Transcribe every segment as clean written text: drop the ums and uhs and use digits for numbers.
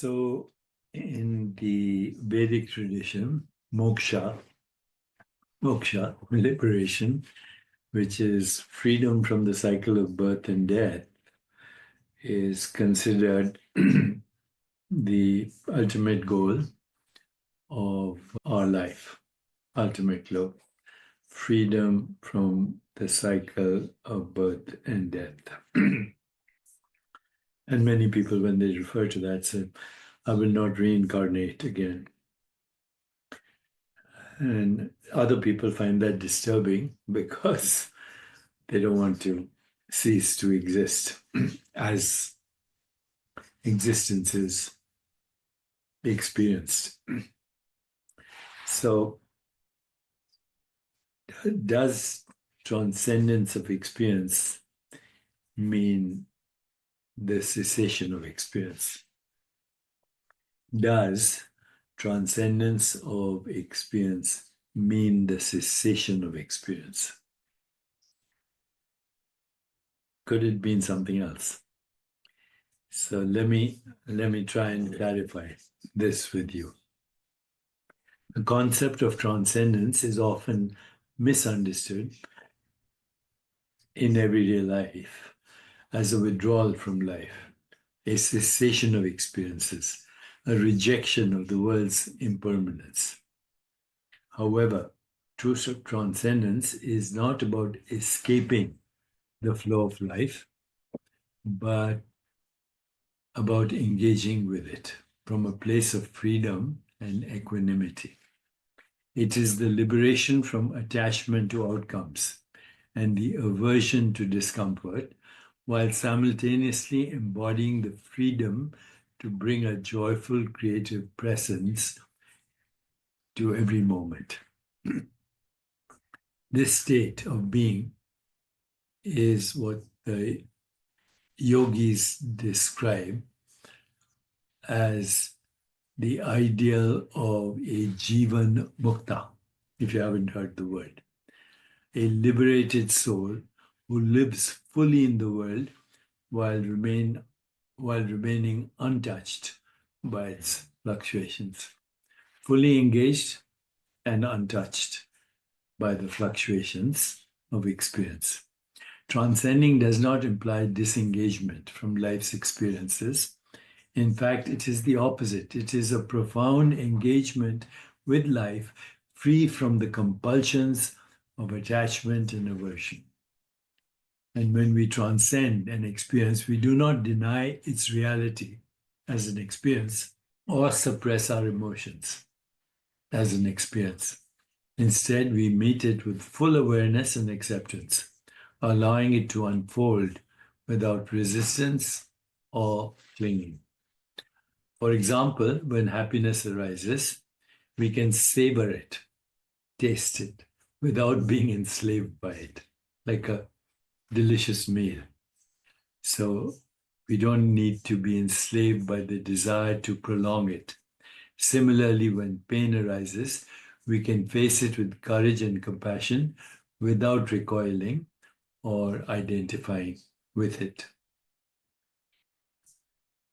So, in the Vedic tradition, moksha, liberation, which is freedom from the cycle of birth and death, is considered the ultimate goal of our life, ultimate goal, freedom from the cycle of birth and death. And many people, when they refer to that, say, I will not reincarnate again. And other people find that disturbing because they don't want to cease to exist as existence is experienced. So, does transcendence of experience mean the cessation of experience? Does transcendence of experience mean the cessation of experience? Could it mean something else? So let me try and clarify this with you. The concept of transcendence is often misunderstood in everyday life as a withdrawal from life, a cessation of experiences, a rejection of the world's impermanence. However, true transcendence is not about escaping the flow of life, but about engaging with it from a place of freedom and equanimity. It is the liberation from attachment to outcomes and the aversion to discomfort, while simultaneously embodying the freedom to bring a joyful creative presence to every moment. This state of being is what the yogis describe as the ideal of a jivan mukta, if you haven't heard the word. A liberated soul who lives fully in the world while remaining untouched by its fluctuations, fully engaged and untouched by the fluctuations of experience. Transcending does not imply disengagement from life's experiences. In fact, it is the opposite. It is a profound engagement with life, free from the compulsions of attachment and aversion. And when we transcend an experience, we do not deny its reality as an experience or suppress our emotions as an experience. Instead, we meet it with full awareness and acceptance, allowing it to unfold without resistance or clinging. For example, when happiness arises, we can savor it, taste it, without being enslaved by it, like a delicious meal. So we don't need to be enslaved by the desire to prolong it. Similarly, when pain arises, we can face it with courage and compassion without recoiling or identifying with it.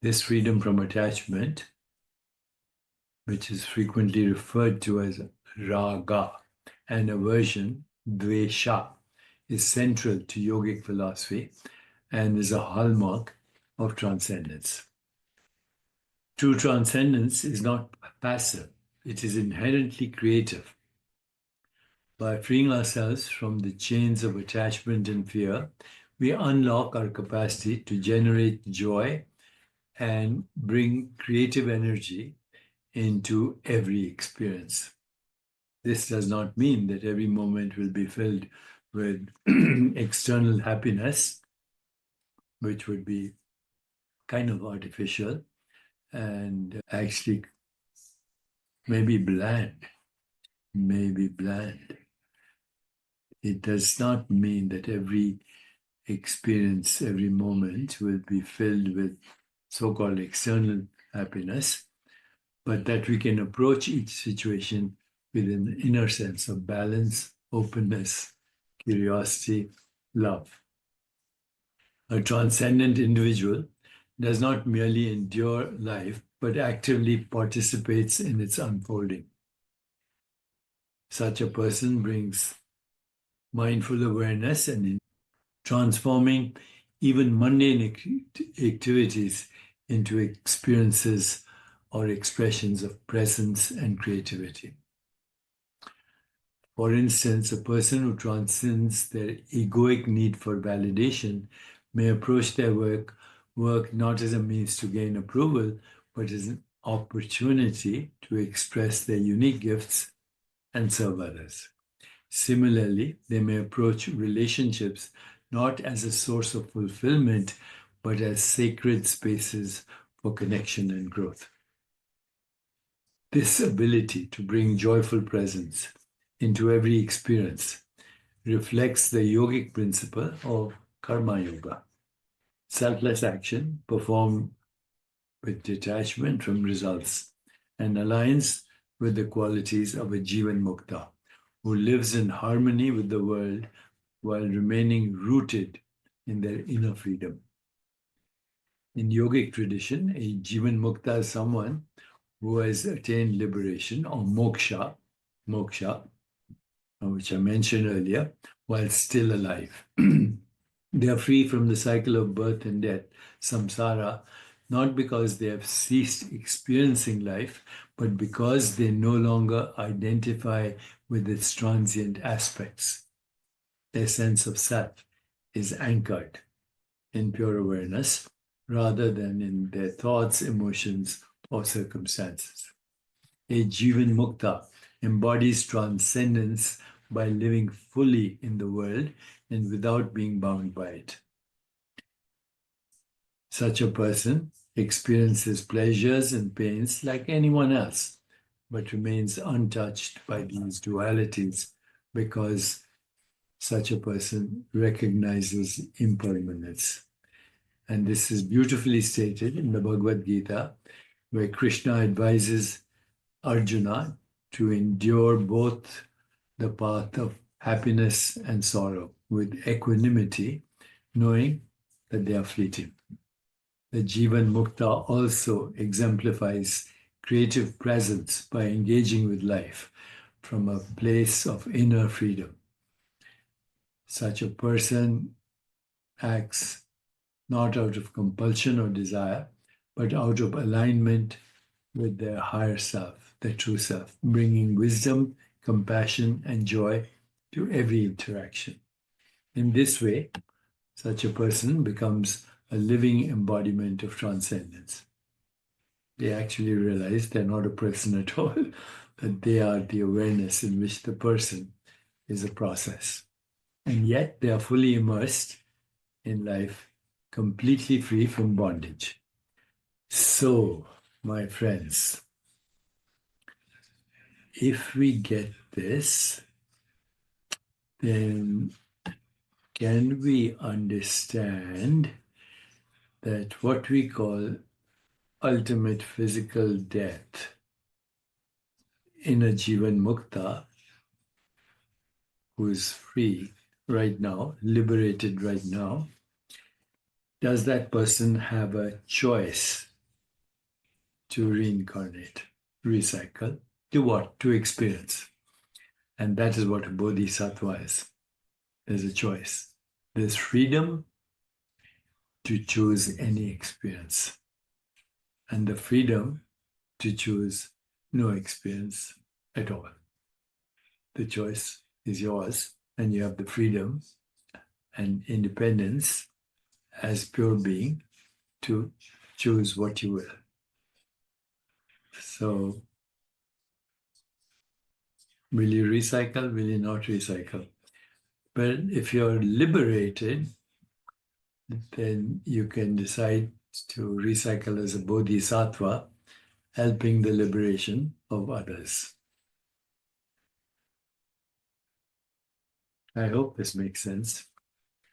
This freedom from attachment, which is frequently referred to as raga, and aversion, dvesha, is central to yogic philosophy and is a hallmark of transcendence. True transcendence is not passive, it is inherently creative. By freeing ourselves from the chains of attachment and fear, we unlock our capacity to generate joy and bring creative energy into every experience. This does not mean that every moment will be filled with external happiness, which would be kind of artificial and actually maybe bland. It does not mean that every experience, every moment will be filled with so-called external happiness, but that we can approach each situation with an inner sense of balance, openness, curiosity, love. A transcendent individual does not merely endure life, but actively participates in its unfolding. Such a person brings mindful awareness and in transforming even mundane activities into experiences or expressions of presence and creativity. For instance, a person who transcends their egoic need for validation may approach their work not as a means to gain approval, but as an opportunity to express their unique gifts and serve others. Similarly, they may approach relationships not as a source of fulfillment, but as sacred spaces for connection and growth. This ability to bring joyful presence into every experience reflects the yogic principle of karma yoga, selfless action performed with detachment from results, and aligns with the qualities of a jivan mukta, who lives in harmony with the world while remaining rooted in their inner freedom. In yogic tradition, a jivan mukta is someone who has attained liberation or moksha, which I mentioned earlier, while still alive. They are free from the cycle of birth and death, samsara, not because they have ceased experiencing life, but because they no longer identify with its transient aspects. Their sense of self is anchored in pure awareness rather than in their thoughts, emotions, or circumstances. A jivan mukta embodies transcendence by living fully in the world and without being bound by it. Such a person experiences pleasures and pains like anyone else, but remains untouched by these dualities because such a person recognizes impermanence. And this is beautifully stated in the Bhagavad Gita, where Krishna advises Arjuna to endure both the path of happiness and sorrow with equanimity, knowing that they are fleeting. The Jivan Mukta also exemplifies creative presence by engaging with life from a place of inner freedom. Such a person acts not out of compulsion or desire, but out of alignment with their higher self, their true self, bringing wisdom, compassion, and joy to every interaction. In this way, such a person becomes a living embodiment of transcendence. They actually realize they're not a person at all, that they are the awareness in which the person is a process. And yet they are fully immersed in life, completely free from bondage. So, my friends, if we get this, then can we understand that what we call ultimate physical death in a jivan mukta, who is free right now, liberated right now, does that person have a choice to reincarnate, recycle, to what? To experience. And that is what a bodhisattva is. There's a choice. There's freedom to choose any experience, and the freedom to choose no experience at all. The choice is yours, and you have the freedom and independence as pure being to choose what you will. So, will you recycle? Will you not recycle? But if you're liberated, then you can decide to recycle as a bodhisattva, helping the liberation of others. I hope this makes sense.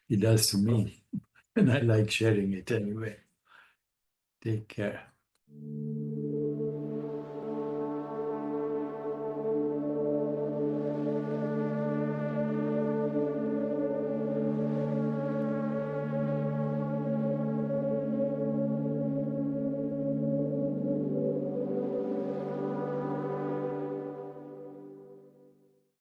It does to me, and I like sharing it anyway. Take care.